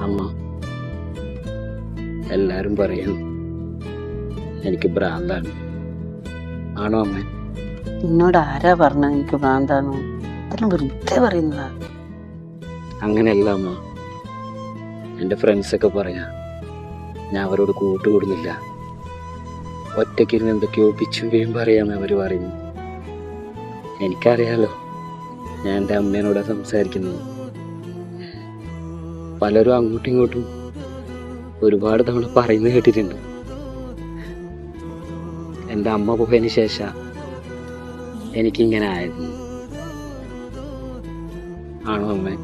അമ്മ, എല്ലാരും പറയുന്നു എനിക്ക് ഭ്രാന്താണ്. ആണോ അമ്മ? നിന്നോട് ആരാ പറഞ്ഞത് എനിക്ക് ഭ്രാന്താണോ? അതെല്ലാം വെറുതെ പറയുന്നതാ. അങ്ങനെയല്ല അമ്മ, എൻ്റെ ഫ്രണ്ട്സൊക്കെ പറയാ ഞാൻ അവരോട് കൂട്ടുകൂടുന്നില്ല, ഒറ്റയ്ക്കിരുന്ന് എന്തൊക്കെയോ പിച്ചും പറയാന്ന് അവർ പറയുന്നു. എനിക്കറിയാലോ ഞാൻ എൻ്റെ അമ്മേനോടാ സംസാരിക്കുന്നത്. പലരും അങ്ങോട്ടും ഇങ്ങോട്ടും ഒരുപാട് തവണ പറയുന്നത് കേട്ടിട്ടുണ്ട്. എൻ്റെ അമ്മ പോയതിന് ശേഷം എനിക്കിങ്ങനെ ആയിരുന്നു. ആണോ അമ്മേ?